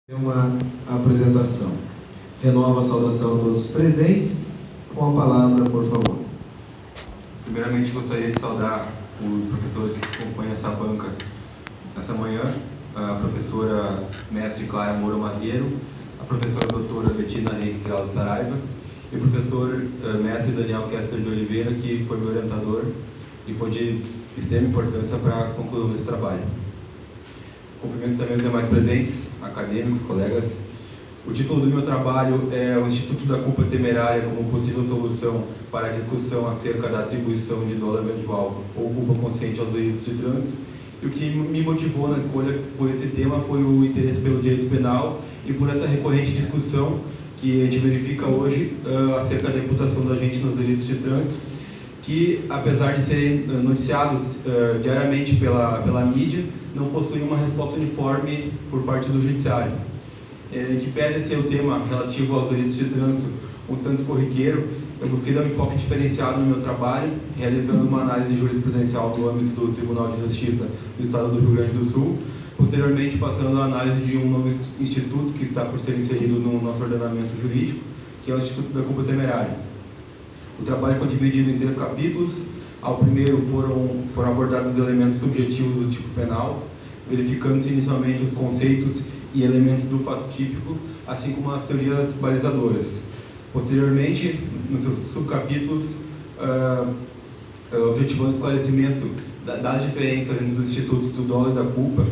Uma apresentação. Renova a saudação a todos os presentes. Com a palavra, por favor. Primeiramente, gostaria de saudar os professores que acompanham essa banca nessa manhã, a professora mestre Clara Moura Maziero, a professora doutora Betina Henrique Grau de Saraiva e o professor mestre Daniel Kester de Oliveira, que foi meu orientador e foi de extrema importância para a conclusão desse trabalho. Cumprimento também os demais presentes, acadêmicos, colegas. O título do meu trabalho é o Instituto da Culpa Temerária como possível solução para a discussão acerca da atribuição de dolo eventual ou culpa consciente aos delitos de trânsito. E o que me motivou na escolha por esse tema foi o interesse pelo direito penal e por essa recorrente discussão que a gente verifica hoje acerca da imputação do agente nos delitos de trânsito, que, apesar de serem noticiados diariamente pela mídia, não possuem uma resposta uniforme por parte do Judiciário. Que pese ser o tema relativo aos delitos de trânsito um tanto corriqueiro, eu busquei dar um enfoque diferenciado no meu trabalho, realizando uma análise jurisprudencial no âmbito do Tribunal de Justiça do Estado do Rio Grande do Sul, posteriormente passando a análise de um novo instituto que está por ser inserido no nosso ordenamento jurídico, que é o Instituto da Culpa Temerária. O trabalho foi dividido em 3 capítulos. Ao primeiro foram abordados os elementos subjetivos do tipo penal, verificando-se inicialmente os conceitos e elementos do fato típico, assim como as teorias balizadoras. Posteriormente, nos seus subcapítulos, objetivando o esclarecimento das diferenças entre os institutos do dolo e da culpa,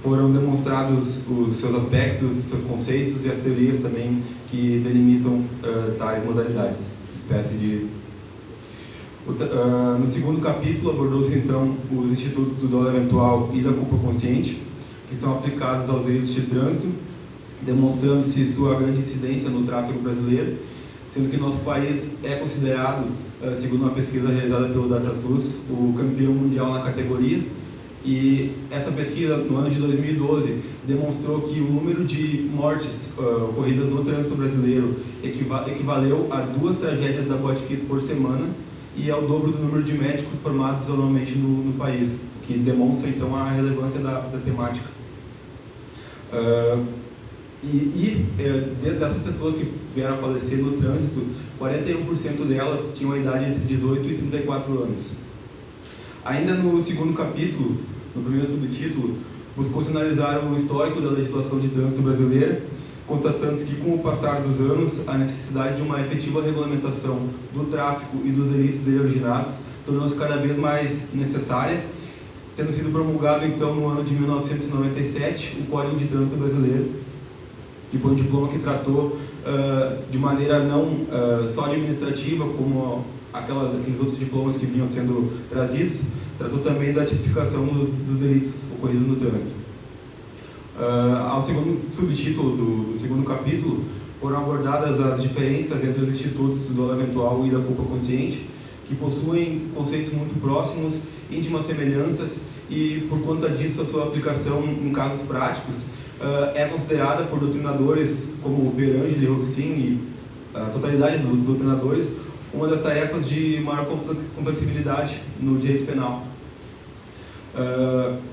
foram demonstrados os seus aspectos, seus conceitos e as teorias também que delimitam tais modalidades, espécie de... No segundo capítulo, abordou-se então os institutos do dolo eventual e da culpa consciente, que estão aplicados aos delitos de trânsito, demonstrando-se sua grande incidência no tráfego brasileiro, sendo que nosso país é considerado, segundo uma pesquisa realizada pelo DataSUS, o campeão mundial na categoria. E essa pesquisa, no ano de 2012, demonstrou que o número de mortes ocorridas no trânsito brasileiro equivaleu a 2 tragédias da Botkiss por semana, e é o dobro do número de médicos formados anualmente no país, que demonstra então a relevância da temática. Dessas pessoas que vieram a falecer no trânsito, 41% delas tinham a idade entre 18 e 34 anos. Ainda no segundo capítulo, no primeiro subtítulo, buscou-se analisar o histórico da legislação de trânsito brasileira, constatando-se que, com o passar dos anos, a necessidade de uma efetiva regulamentação do tráfico e dos delitos dele originados tornou-se cada vez mais necessária, tendo sido promulgado, então, no ano de 1997, o Código de Trânsito Brasileiro, que foi um diploma que tratou de maneira não só administrativa, como aqueles outros diplomas que vinham sendo trazidos, tratou também da tipificação dos delitos ocorridos no trânsito. Ao segundo subtítulo do segundo capítulo, foram abordadas as diferenças entre os institutos do dolo eventual e da culpa consciente, que possuem conceitos muito próximos, íntimas semelhanças, e por conta disso a sua aplicação em casos práticos é considerada por doutrinadores como Perangeli e Roxin e a totalidade dos doutrinadores uma das tarefas de maior complexibilidade no direito penal.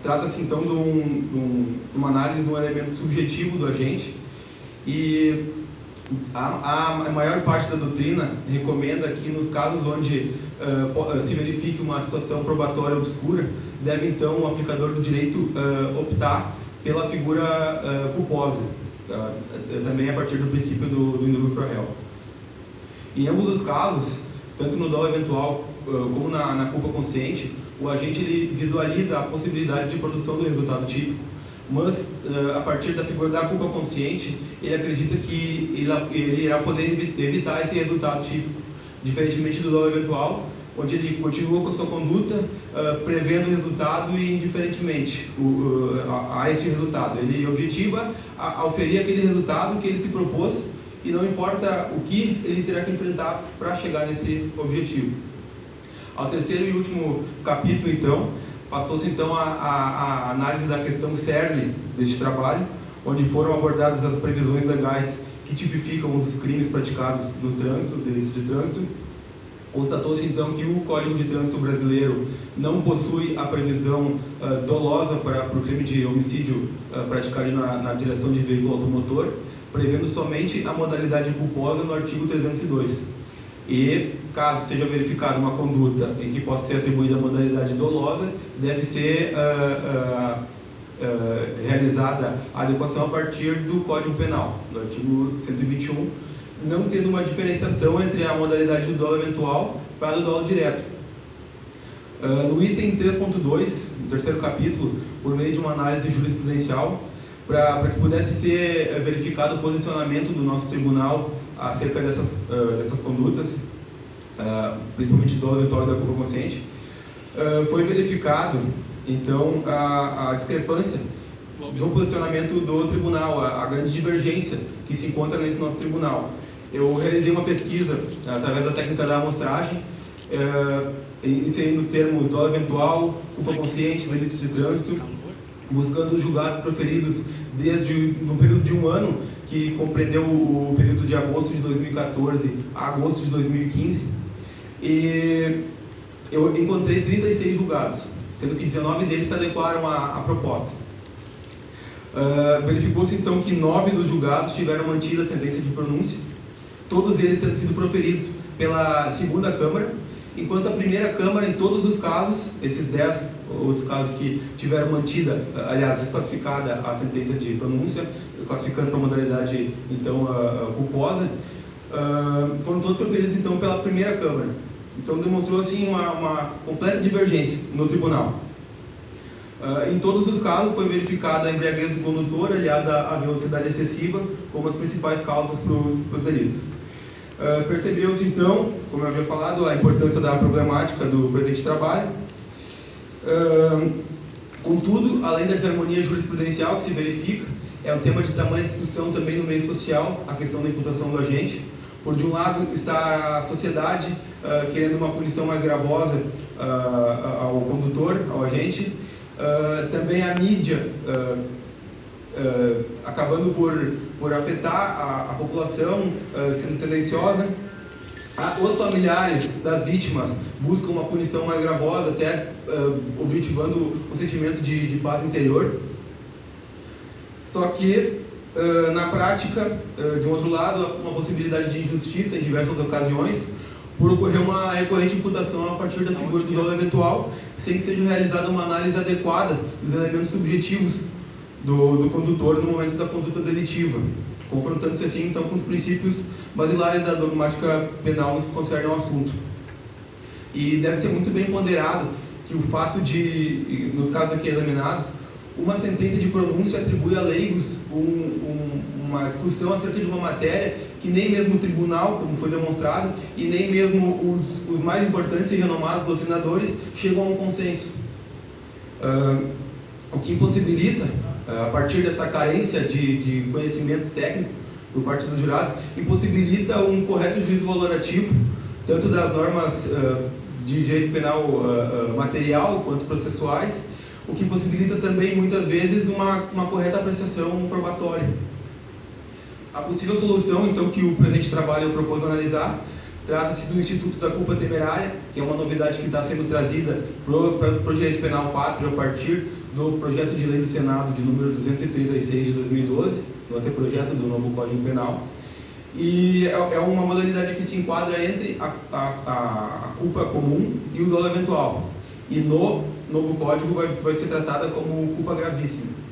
Trata-se então de uma análise de um elemento subjetivo do agente, e a maior parte da doutrina recomenda que, nos casos onde se verifique uma situação probatória obscura, deve então o aplicador do direito optar pela figura culposa, também a partir do princípio do indúbio pro réu. Em ambos os casos, tanto no dolo eventual como na culpa consciente, o agente ele visualiza a possibilidade de produção do resultado típico, mas a partir da figura da culpa consciente, ele acredita que ele irá poder evitar esse resultado típico, diferentemente do dolo eventual, onde ele continua com a sua conduta, prevendo o resultado e indiferentemente a esse resultado. Ele objetiva a oferir aquele resultado que ele se propôs, e não importa o que ele terá que enfrentar para chegar nesse objetivo. Ao terceiro e último capítulo, então, passou-se então a análise da questão cerne deste trabalho, onde foram abordadas as previsões legais que tipificam os crimes praticados no trânsito, delitos de trânsito, Constatou-se então que o Código de Trânsito brasileiro não possui a previsão dolosa para o crime de homicídio praticado na direção de veículo automotor, prevendo somente a modalidade culposa no artigo 302. E, caso seja verificada uma conduta em que possa ser atribuída a modalidade dolosa, deve ser realizada a adequação a partir do Código Penal, do artigo 121, não tendo uma diferenciação entre a modalidade do dolo eventual para o dolo direto. No item 3.2, no terceiro capítulo, por meio de uma análise jurisprudencial, para que pudesse ser verificado o posicionamento do nosso tribunal acerca dessas condutas, principalmente do dolo eventual e da culpa consciente, foi verificado, então, a discrepância do posicionamento do tribunal, a grande divergência que se encontra nesse nosso tribunal. Eu realizei uma pesquisa através da técnica da amostragem, inserindo os termos dolo eventual, culpa consciente, delitos de trânsito, buscando os julgados proferidos desde um período de um ano, que compreendeu o período de agosto de 2014 a agosto de 2015, e eu encontrei 36 julgados, sendo que 19 deles se adequaram à proposta. Verificou-se então que 9 dos julgados tiveram mantida a sentença de pronúncia, todos eles tendo sido proferidos pela segunda Câmara, enquanto a primeira Câmara, em todos os casos, esses 10 outros casos que tiveram mantida, aliás, desclassificada a sentença de pronúncia, classificando para a modalidade, então, culposa, foram todos proferidos, então, pela primeira Câmara. Então, demonstrou, assim, uma completa divergência no tribunal. Em todos os casos, foi verificada a embriaguez do condutor, aliada à velocidade excessiva, como as principais causas para os delitos. Percebeu-se, então, como eu havia falado, a importância da problemática do presente trabalho. Contudo, além da desarmonia jurisprudencial que se verifica, é um tema de tamanha discussão também no meio social, a questão da imputação do agente. Por de um lado está a sociedade querendo uma punição mais gravosa ao condutor, ao agente, também a mídia acabando por afetar a população, sendo tendenciosa. Os familiares das vítimas buscam uma punição mais gravosa, até objetivando um sentimento de paz interior. Só que, na prática, de um outro lado, uma possibilidade de injustiça em diversas ocasiões, por ocorrer uma recorrente imputação a partir da figura do dolo eventual, sem que seja realizada uma análise adequada dos elementos subjetivos do condutor no momento da conduta delitiva, confrontando-se assim então com os princípios basilares da dogmática penal no que concerne ao assunto. E deve ser muito bem ponderado que o fato de, nos casos aqui examinados, uma sentença de pronúncia atribui a leigos uma discussão acerca de uma matéria que nem mesmo o tribunal, como foi demonstrado, e nem mesmo os mais importantes e renomados doutrinadores chegam a um consenso. O que impossibilita, a partir dessa carência de conhecimento técnico por parte dos jurados, impossibilita um correto juízo valorativo, tanto das normas de direito penal material quanto processuais, o que possibilita também, muitas vezes, uma correta apreciação probatória. A possível solução, então, que o presente trabalho propôs analisar, trata-se do Instituto da Culpa Temerária, que é uma novidade que está sendo trazida para o direito penal pátrio a partir do projeto de lei do Senado de número 236 de 2012, do anteprojeto do novo Código Penal. E é uma modalidade que se enquadra entre a culpa comum e o dolo eventual. E no novo Código vai ser tratada como culpa gravíssima.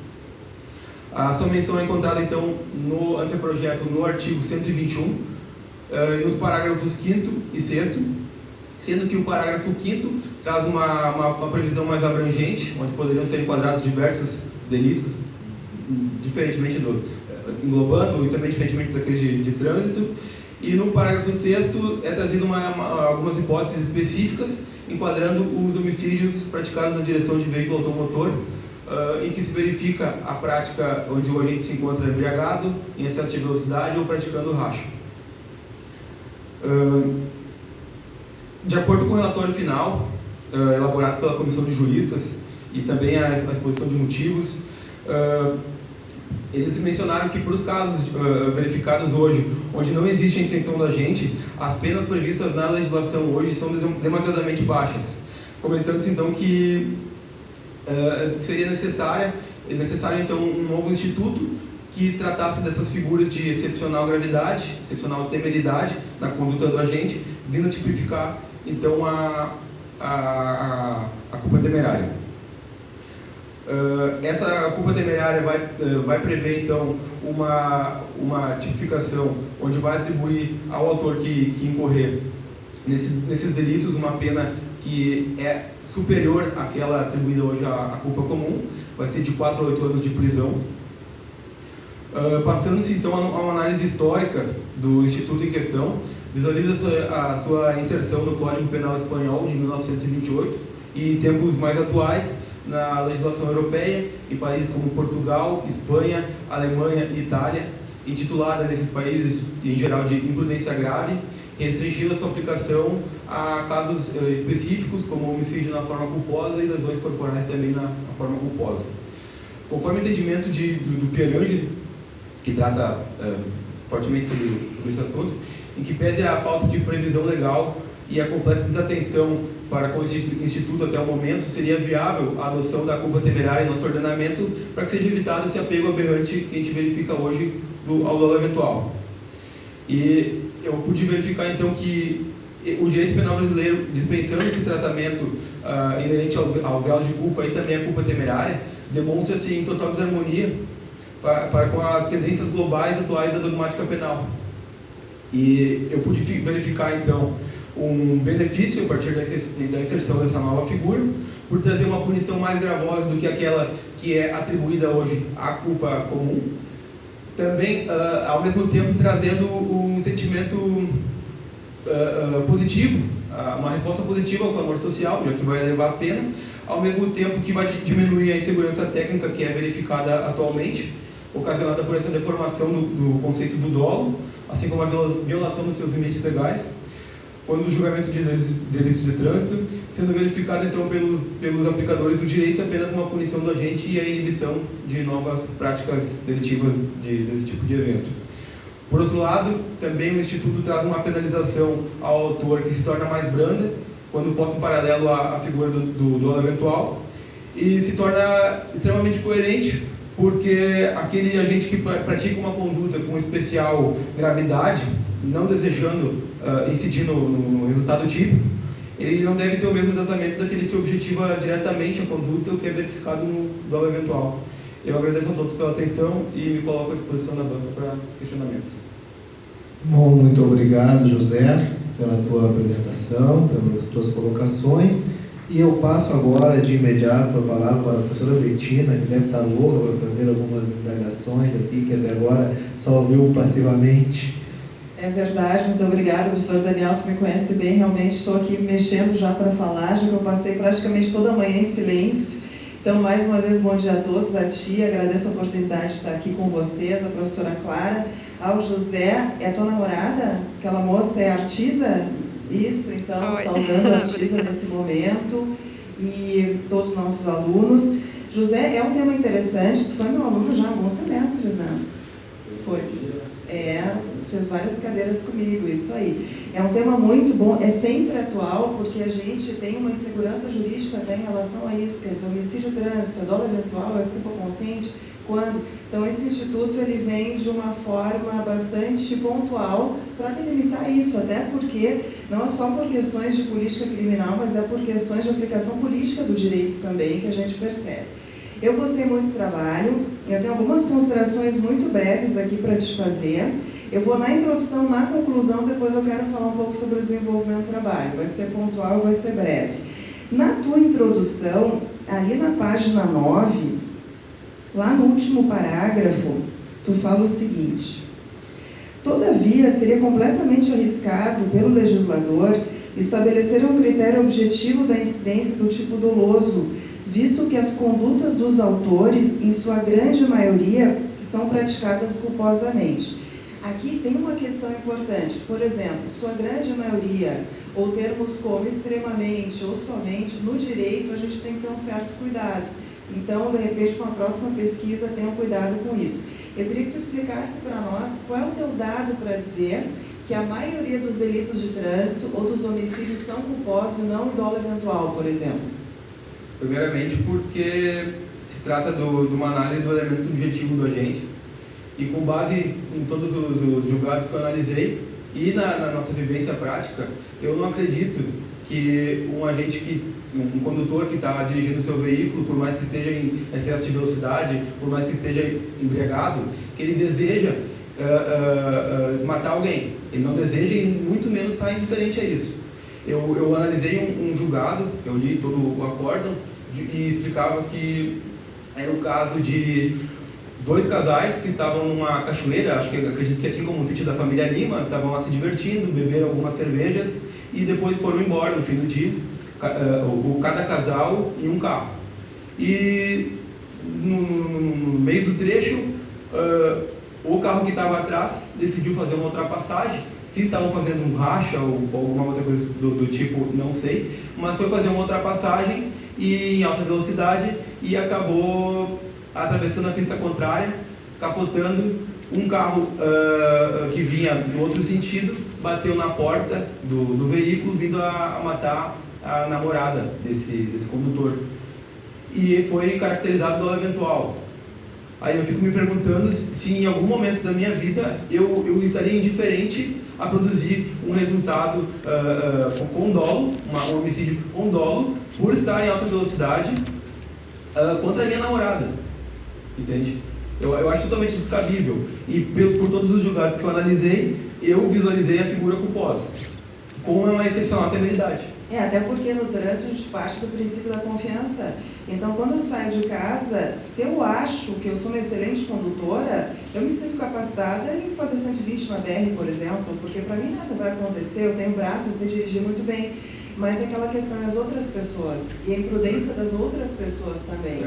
A sua menção é encontrada, então, no anteprojeto, no artigo 121, nos parágrafos 5º e 6º, sendo que o parágrafo 5º traz uma previsão mais abrangente, onde poderiam ser enquadrados diversos delitos, diferentemente englobando e também diferentemente daqueles de trânsito, e no parágrafo 6º é trazido algumas hipóteses específicas, enquadrando os homicídios praticados na direção de veículo automotor, em que se verifica a prática onde o agente se encontra embriagado, em excesso de velocidade ou praticando racha. De acordo com o relatório final, elaborado pela Comissão de Juristas, e também a exposição de motivos, Eles mencionaram que para os casos verificados hoje, onde não existe a intenção do agente, as penas previstas na legislação hoje são demasiadamente baixas. Comentando-se então que seria necessário então um novo instituto que tratasse dessas figuras de excepcional gravidade, excepcional temeridade na conduta do agente, vindo a tipificar então a culpa temerária. Essa culpa temerária vai prever então uma tipificação onde vai atribuir ao autor que incorrer nesses delitos uma pena que é superior àquela atribuída hoje à culpa comum, vai ser de 4 a 8 anos de prisão. Passando-se então a uma análise histórica do instituto em questão, visualiza a sua inserção no Código Penal Espanhol de 1928 e tempos mais atuais na legislação europeia, em países como Portugal, Espanha, Alemanha e Itália, intitulada nesses países em geral de imprudência grave, restringindo a sua aplicação a casos específicos, como homicídio na forma culposa e lesões corporais também na forma culposa. Conforme o entendimento do Pierangeli, que trata fortemente sobre esse assunto, em que pese a falta de previsão legal e a completa desatenção para com esse instituto até o momento, seria viável a adoção da culpa temerária em nosso ordenamento para que seja evitado esse apego aberrante que a gente verifica hoje ao dolo eventual. E eu pude verificar então que o direito penal brasileiro, dispensando esse tratamento inerente aos graus de culpa e também a culpa temerária, demonstra-se em total desarmonia para com as tendências globais atuais da dogmática penal. E eu pude verificar então um benefício a partir da inserção dessa nova figura, por trazer uma punição mais gravosa do que aquela que é atribuída hoje à culpa comum, também ao mesmo tempo trazendo um sentimento positivo, uma resposta positiva ao clamor social, já que vai elevar a pena, ao mesmo tempo que vai diminuir a insegurança técnica que é verificada atualmente, ocasionada por essa deformação do conceito do dolo, assim como a violação dos seus limites legais, quando o julgamento de delitos de trânsito, sendo verificado então pelos aplicadores do direito apenas uma punição do agente e a inibição de novas práticas delitivas desse tipo de evento. Por outro lado, também o Instituto traz uma penalização ao autor que se torna mais branda, quando posto em paralelo à figura do dolo eventual, e se torna extremamente coerente, porque aquele agente que pratica uma conduta com especial gravidade, não desejando incidir no resultado típico, ele não deve ter o mesmo tratamento daquele que objetiva diretamente a conduta, o que é verificado no dolo eventual. Eu agradeço a todos pela atenção e me coloco à disposição da banca para questionamentos. Bom, muito obrigado, José, pela tua apresentação, pelas tuas colocações. E eu passo agora, de imediato, a palavra para a professora Bettina, que deve estar louca para fazer algumas indagações aqui, que até agora só ouviu passivamente. É verdade, muito obrigada, professor Daniel, tu me conhece bem, realmente estou aqui mexendo já para falar, já que eu passei praticamente toda a manhã em silêncio. Então, mais uma vez, bom dia a todos, a ti, agradeço a oportunidade de estar aqui com vocês, a professora Clara, ao José, é a tua namorada? Aquela moça é artista? Isso, então, Oi. saudando a artista nesse momento e todos os nossos alunos. José, é um tema interessante, tu foi meu aluno já há alguns semestres, né? Foi. Fez várias cadeiras comigo, isso aí. É um tema muito bom, é sempre atual, porque a gente tem uma insegurança jurídica até em relação a isso, quer dizer, homicídio trânsito, dolo eventual, é culpa consciente, quando? Então, esse instituto, ele vem de uma forma bastante pontual para delimitar isso, até porque, não é só por questões de política criminal, mas é por questões de aplicação política do direito também, que a gente percebe. Eu gostei muito do trabalho, eu tenho algumas considerações muito breves aqui para te fazer. Eu vou na introdução, na conclusão, depois eu quero falar um pouco sobre o desenvolvimento do trabalho. Vai ser pontual, vai ser breve. Na tua introdução, ali na página 9, lá no último parágrafo, tu fala o seguinte: todavia, seria completamente arriscado pelo legislador estabelecer um critério objetivo da incidência do tipo doloso, visto que as condutas dos autores, em sua grande maioria, são praticadas culposamente. Aqui tem uma questão importante, por exemplo, sua grande maioria, ou termos como extremamente ou somente, no direito a gente tem que ter um certo cuidado, Então, de repente, com a próxima pesquisa, tenham cuidado com isso. Eu queria que tu explicasse para nós qual é o teu dado para dizer que a maioria dos delitos de trânsito ou dos homicídios são culposos e não em dolo eventual, por exemplo. Primeiramente porque se trata de uma análise do elemento subjetivo do agente e com base em todos os julgados que eu analisei e na nossa vivência prática, eu não acredito que um condutor que está dirigindo o seu veículo, por mais que esteja em excesso de velocidade, por mais que esteja embriagado, que ele deseja matar alguém. Ele não deseja e muito menos está indiferente a isso. Eu analisei um julgado, eu li todo o acórdão e explicava que era o caso de 2 casais que estavam numa cachoeira, acredito que assim como o sítio da família Lima, estavam lá se divertindo, beberam algumas cervejas e depois foram embora no fim do dia, cada casal em um carro. E no meio do trecho, o carro que estava atrás decidiu fazer uma ultrapassagem. Se estavam fazendo um racha ou alguma outra coisa do tipo, não sei, mas foi fazer uma ultrapassagem e em alta velocidade e acabou atravessando a pista contrária, capotando. Um carro que vinha do outro sentido bateu na porta do veículo, vindo a matar a namorada desse condutor. E foi caracterizado dolo eventual. Aí eu fico me perguntando se em algum momento da minha vida eu estaria indiferente a produzir um resultado com dolo, um homicídio com dolo, por estar em alta velocidade contra a minha namorada. Entende? Eu acho totalmente descabível. E por todos os julgados que eu analisei, eu visualizei a figura culposa, com uma excepcional temeridade. Até porque no trânsito a gente parte do princípio da confiança. Então, quando eu saio de casa, se eu acho que eu sou uma excelente condutora, eu me sinto capacitada em fazer 120 na BR, por exemplo, porque para mim nada vai acontecer, eu tenho braço, eu sei dirigir muito bem. Mas é aquela questão das outras pessoas e a imprudência das outras pessoas também.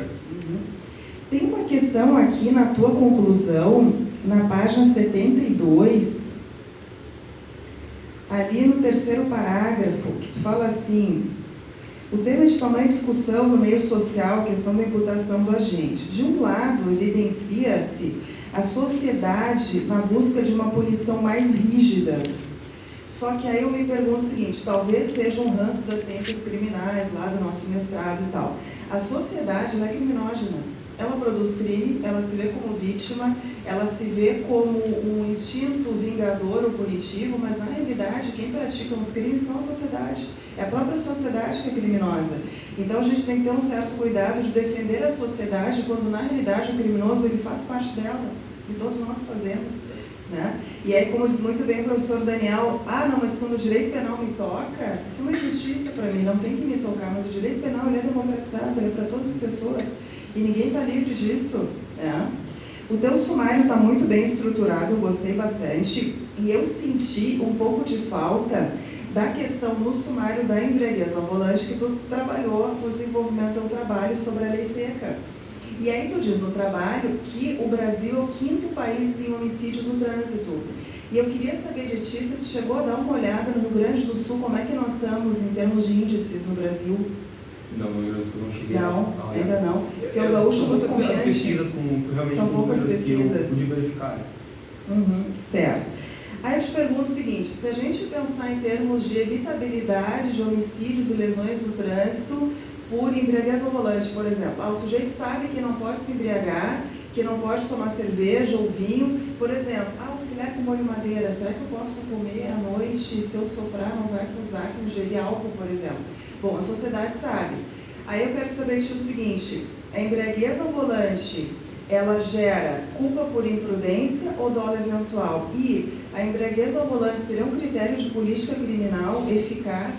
Tem uma questão aqui na tua conclusão, na página 72, ali no 3º parágrafo, que tu fala assim: o tema de tamanha discussão no meio social, a questão da imputação do agente. De um lado, evidencia-se a sociedade na busca de uma punição mais rígida. Só que aí eu me pergunto o seguinte, talvez seja um ranço das ciências criminais, lá do nosso mestrado e tal. A sociedade, ela é criminógena. Ela produz crime, ela se vê como vítima, ela se vê como um instinto vingador ou punitivo, mas na realidade quem pratica os crimes são a sociedade. É a própria sociedade que é criminosa. Então a gente tem que ter um certo cuidado de defender a sociedade, quando na realidade o criminoso ele faz parte dela, e todos nós fazemos. Né? E aí, como diz muito bem o professor Daniel, não, mas quando o direito penal me toca, isso é uma injustiça para mim, não tem que me tocar, mas o direito penal ele é democratizado, ele é para todas as pessoas. E ninguém está livre disso. Né? O teu sumário está muito bem estruturado, eu gostei bastante. E eu senti um pouco de falta da questão no sumário da embriaguez ao volante, que tu trabalhou no desenvolvimento do trabalho sobre a lei seca. E aí tu diz no trabalho que o Brasil é o 5º país em homicídios no trânsito. E eu queria saber de ti se tu chegou a dar uma olhada no Rio Grande do Sul, como é que nós estamos em termos de índices no Brasil. Não, no Rio Grande do Sul não cheguei. Não, ainda não. Porque o gaúcho é muito confiante. Pesquisas realmente são poucas pesquisas. Eu pude verificar. Certo. Aí eu te pergunto o seguinte, se a gente pensar em termos de evitabilidade de homicídios e lesões no trânsito por embriaguez ao volante, por exemplo, o sujeito sabe que não pode se embriagar, que não pode tomar cerveja ou vinho, por exemplo, o filé com molho madeira, será que eu posso comer à noite, se eu soprar não vai acusar que ingerir álcool, por exemplo? Bom, a sociedade sabe. Aí eu quero saber o seguinte, a embriaguez ao volante, ela gera culpa por imprudência ou dolo eventual? E a embriaguez ao volante seria um critério de política criminal eficaz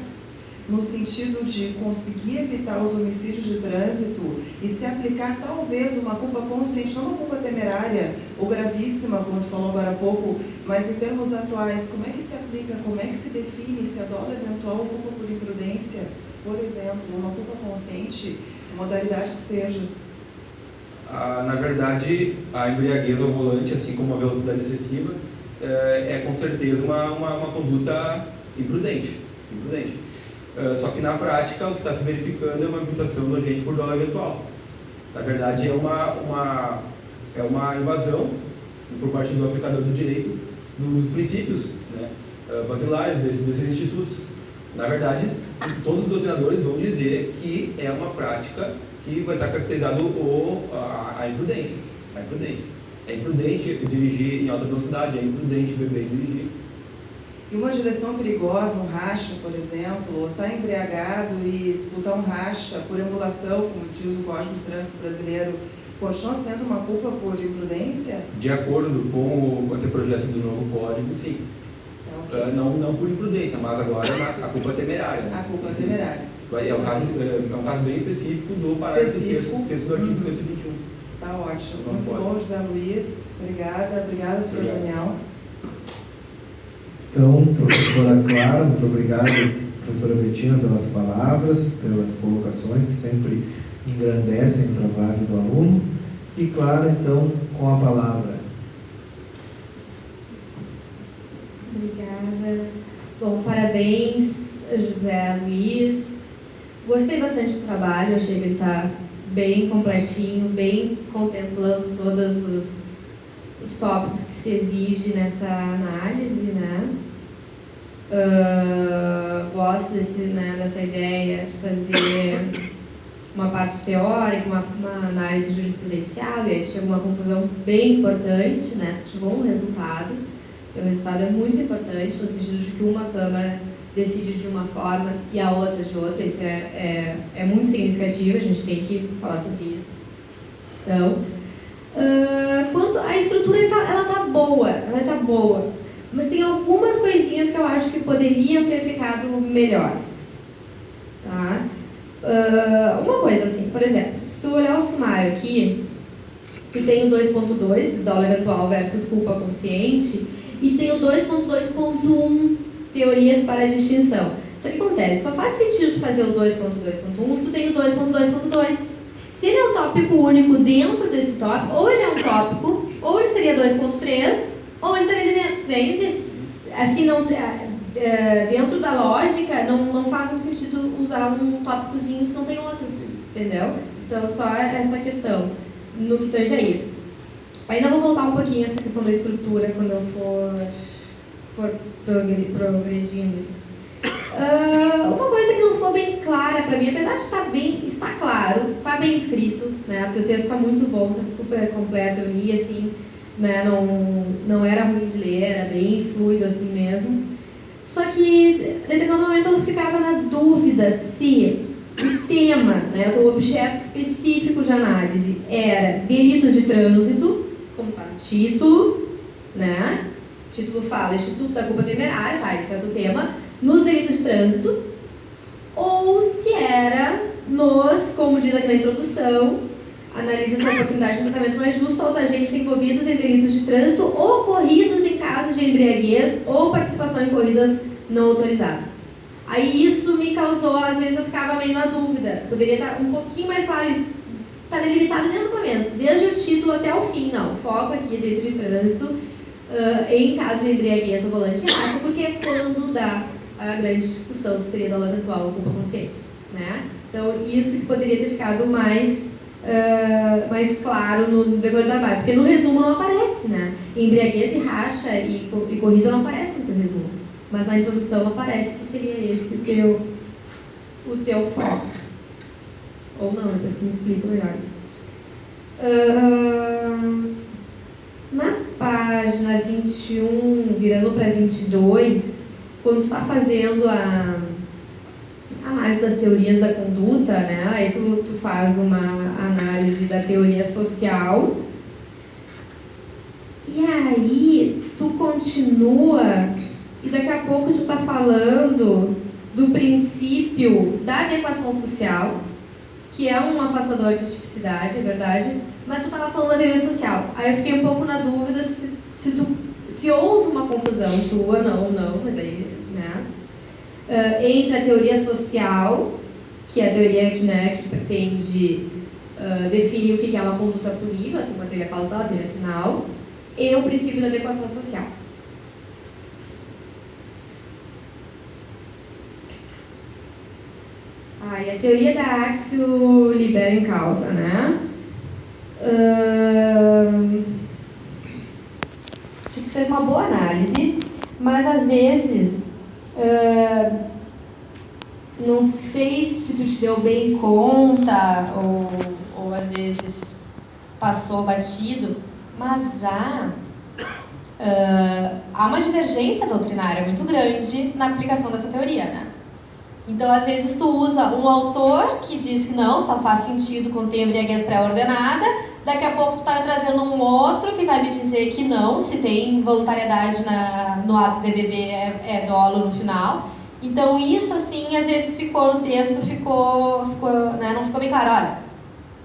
no sentido de conseguir evitar os homicídios de trânsito e se aplicar talvez uma culpa consciente, não uma culpa temerária ou gravíssima, como tu falou agora há pouco, mas em termos atuais, como é que se aplica, como é que se define se a dolo eventual ou culpa por imprudência, por exemplo, uma culpa consciente, a modalidade que seja? Na verdade, a embriaguez ao volante, assim como a velocidade excessiva, é com certeza uma conduta imprudente. Só que na prática o que está se verificando é uma imputação do agente por dolo eventual. Na verdade, é uma invasão por parte do aplicador do direito dos princípios, né, basilares desses institutos. Na verdade, todos os doutrinadores vão dizer que é uma prática que vai estar caracterizado a imprudência. A imprudência. É imprudente dirigir em alta velocidade, é imprudente beber e dirigir. E uma direção perigosa, um racha, por exemplo, estar embriagado e disputar um racha por emulação, como diz o Código de Trânsito Brasileiro, continua sendo uma culpa por imprudência? De acordo com o anteprojeto do novo código, sim. Não por imprudência, mas agora a culpa é temerária. Né? A culpa é temerária. É um caso bem específico do parágrafo 6º do artigo 121. Tá ótimo. Muito bom, José Luiz. Obrigada, professor Daniel. Então, professora Clara, muito obrigado, professora Bettina, pelas palavras, pelas colocações que sempre engrandecem o trabalho do aluno. E Clara, então, com a palavra. Obrigada. Bom, parabéns, José Luiz. Gostei bastante do trabalho, achei que ele está bem completinho, bem contemplando todos os tópicos que se exige nessa análise, né? Gosto dessa ideia de fazer uma parte teórica, uma análise jurisprudencial, e aí chegou uma conclusão bem importante, né? Chegou um resultado. O resultado é muito importante, no sentido de que uma Câmara decide de uma forma e a outra de outra. Isso é muito significativo, a gente tem que falar sobre isso. Então, quanto à estrutura, ela está boa, mas tem algumas coisinhas que eu acho que poderiam ter ficado melhores. Tá? Uma coisa assim, por exemplo, se tu olhar o sumário aqui, que tem o 2.2, dolo eventual versus culpa consciente, e tem o 2.2.1, teorias para a distinção. Só que acontece, só faz sentido fazer o 2.2.1 se tu tem o 2.2.2. Se ele é um tópico único dentro desse tópico, ou ele é um tópico, ou ele seria 2.3, ou ele estaria dentro, entende? Assim, dentro da lógica, não faz muito sentido usar um tópicozinho se não tem outro, entendeu? Então, só essa questão, no que tange a isso. Ainda vou voltar um pouquinho a essa questão da estrutura quando eu for progredindo. Uma coisa que não ficou bem clara para mim, apesar de está claro, está bem escrito, né? O teu texto está muito bom, está super completo, eu li assim, né? Não era ruim de ler, era bem fluido assim mesmo. Só que, em determinado momento, eu ficava na dúvida se o tema, né, o objeto específico de análise era delitos de trânsito, como está no título, né? O título fala Instituto da Culpa Temerária, tá? Isso é do tema, nos delitos de trânsito, ou se era como diz aqui na introdução, analisa se a oportunidade de tratamento não é justo aos agentes envolvidos em delitos de trânsito ocorridos em casos de embriaguez ou participação em corridas não autorizadas. Aí isso me causou, às vezes eu ficava meio na dúvida, poderia estar um pouquinho mais claro isso. Está delimitado desde o começo, desde o título até o fim, não. O foco aqui é delito de trânsito, em caso de embriaguez ou volante racha, porque é quando dá a grande discussão se seria dolo eventual ou culpa consciente, né? Então, isso que poderia ter ficado mais claro no decorrer do trabalho, porque no resumo não aparece, né? Embriaguez e racha e corrida não aparece no teu resumo, mas na introdução aparece que seria esse o teu foco. Ou não, depois que me explico melhor isso. Na página 21, virando para 22, quando tu está fazendo a análise das teorias da conduta, né? Aí tu faz uma análise da teoria social, e aí tu continua, e daqui a pouco tu está falando do princípio da adequação social, que é um afastador de tipicidade, é verdade, mas tu estava falando da teoria social. Aí eu fiquei um pouco na dúvida se houve uma confusão tua, não, mas aí, né? Entre a teoria social, que é a teoria que pretende definir o que é uma conduta punível, assim, uma teoria causal, a teoria final, e o princípio da adequação social. E a teoria da Axio libera em causa, né? Acho que fez uma boa análise, mas às vezes, não sei se tu te deu bem conta, ou às vezes passou batido, mas há uma divergência doutrinária muito grande na aplicação dessa teoria, né? Então, às vezes, tu usa um autor que diz que não, só faz sentido quando tem embriaguez pré-ordenada, daqui a pouco tu tá me trazendo um outro que vai me dizer que não, se tem voluntariedade no ato de beber é dolo no final. Então, isso, assim, às vezes ficou no texto, né, não ficou bem claro. Olha,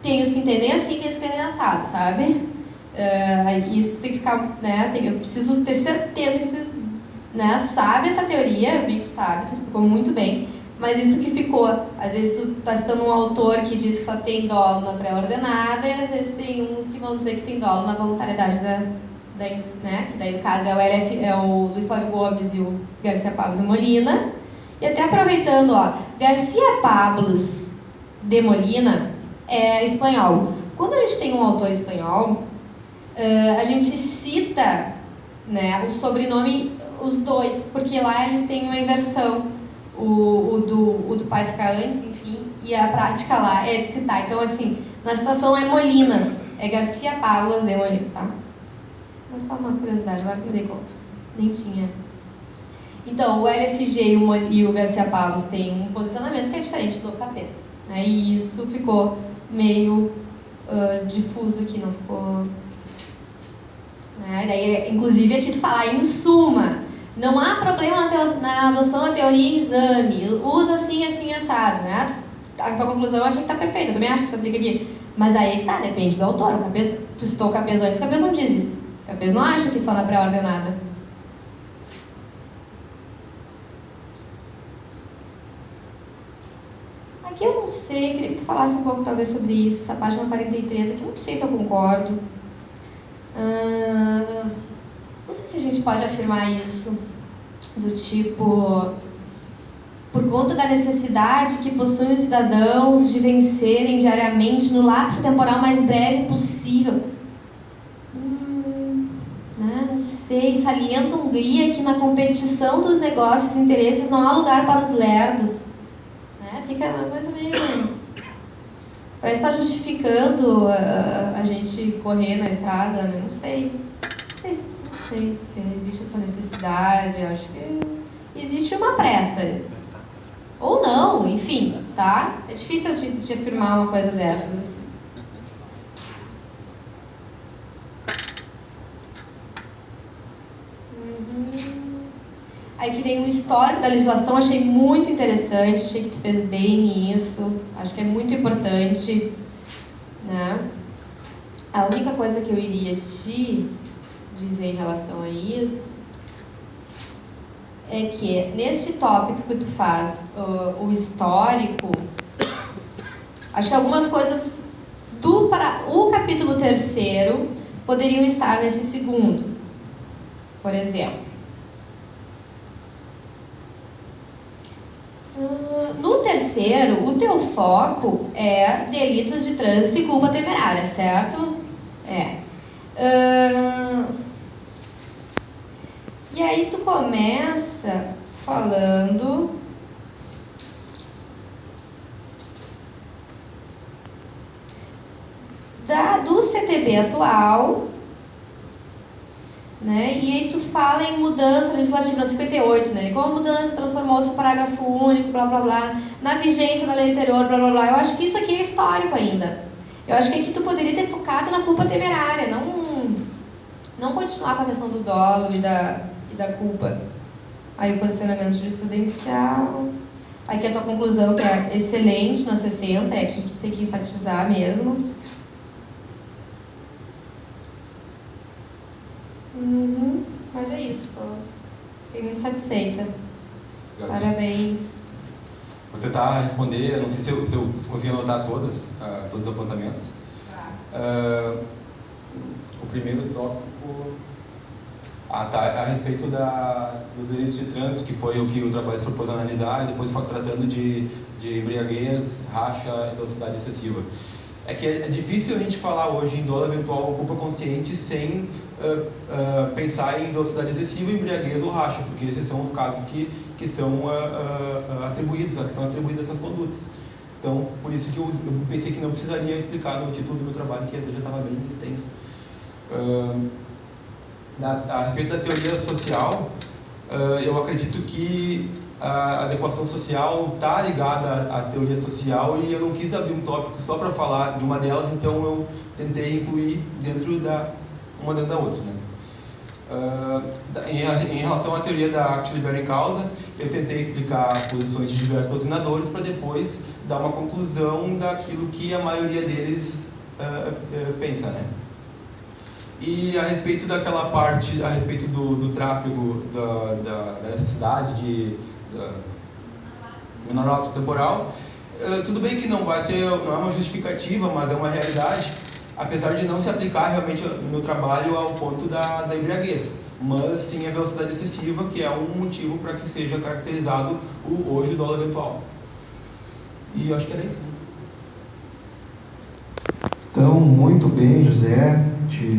tem os que entendem assim, tem os que entendem assado, sabe? Isso tem que ficar, né, eu preciso ter certeza que tu, né, sabe essa teoria, eu vi que tu sabe, tu explicou muito bem. Mas isso que ficou, às vezes tu tá citando um autor que diz que só tem dolo na pré-ordenada, e às vezes tem uns que vão dizer que tem dolo na voluntariedade né? Que daí no caso é o Luiz Flávio Gomes e o Garcia Pablos de Molina. E até aproveitando, ó, Garcia Pablos de Molina é espanhol. Quando a gente tem um autor espanhol, a gente cita, né, o sobrenome, os dois, porque lá eles têm uma inversão. O do pai ficar antes, enfim, e a prática lá é de citar. Então, assim, na citação é Molinas, é Garcia Pablos de Molinas, tá? Mas só uma curiosidade, agora que me dei conta. Nem tinha. Então, o LFG e o Garcia Pablos têm um posicionamento que é diferente do Capês, né? E isso ficou meio difuso aqui, não ficou... Né? Daí, inclusive, aqui tu fala, em suma... Não há problema na adoção da teoria em exame, usa assim, assim, assado, né? A tua conclusão eu achei que está perfeita, eu também acho que você aplica aqui. Mas aí que tá, depende do autor. O Capês, tu citou o Capês antes, o Capês não diz isso. O Capês não acha que só na pré-ordenada. Aqui eu não sei, queria que tu falasse um pouco talvez sobre isso, essa página 43, aqui eu não sei se eu concordo. Não sei se a gente pode afirmar isso, do tipo, por conta da necessidade que possuem os cidadãos de vencerem diariamente no lapso temporal mais breve possível. Né? Não sei, salienta Hungria que na competição dos negócios e interesses não há lugar para os lerdos. Né? Fica uma coisa meio... Parece estar justificando a gente correr na estrada, né? Não sei se existe essa necessidade, acho que existe uma pressa. Ou não, enfim, tá? É difícil de afirmar uma coisa dessas. Assim. Aí que vem um histórico da legislação, achei muito interessante, achei que tu fez bem nisso, acho que é muito importante, né? A única coisa que eu iria te dizer em relação a isso é que neste tópico que tu faz o histórico, acho que algumas coisas o capítulo 3º poderiam estar nesse 2º, por exemplo. No 3º, o teu foco é delitos de trânsito e culpa temerária, certo? E aí tu começa falando do CTB atual, né? E aí tu fala em mudança legislativa no 58, né? Como a mudança transformou-se em parágrafo único, blá blá blá, na vigência da lei anterior, blá blá blá. Eu acho que isso aqui é histórico ainda. Eu acho que aqui tu poderia ter focado na culpa temerária, não continuar com a questão do dolo e da culpa. Aí o posicionamento jurisprudencial. Aqui a tua conclusão, que é excelente na 60, é aqui que tu tem que enfatizar mesmo. Mas é isso, fiquei muito satisfeita. Obrigado. Parabéns. Vou tentar responder, não sei se eu consegui anotar todos os apontamentos. O primeiro tópico a respeito dos delitos de trânsito, que foi o que o trabalho se propôs a analisar, e depois foi tratando de embriaguez, racha e velocidade excessiva. é que é difícil a gente falar hoje em dolo eventual ou culpa consciente sem pensar em velocidade excessiva, embriaguez ou racha, porque esses são os casos que são atribuídos, que são atribuídas essas condutas. Então, por isso que eu pensei que não precisaria explicar no título do meu trabalho, que já estava bem extenso. A respeito da teoria social, eu acredito que a adequação social está ligada à teoria social e eu não quis abrir um tópico só para falar de uma delas, então eu tentei incluir uma dentro da outra. Né? Em relação à teoria da Actio Libero em Causa, eu tentei explicar as posições de diversos doutrinadores para depois dar uma conclusão daquilo que a maioria deles pensa. Né? E a respeito daquela parte, a respeito do tráfego, da necessidade de menor lapso temporal, tudo bem que não é uma justificativa, mas é uma realidade, apesar de não se aplicar realmente no meu trabalho ao ponto da embriaguez, mas sim a velocidade excessiva, que é um motivo para que seja caracterizado hoje o dolo eventual. E eu acho que era isso. Então, muito bem, José, te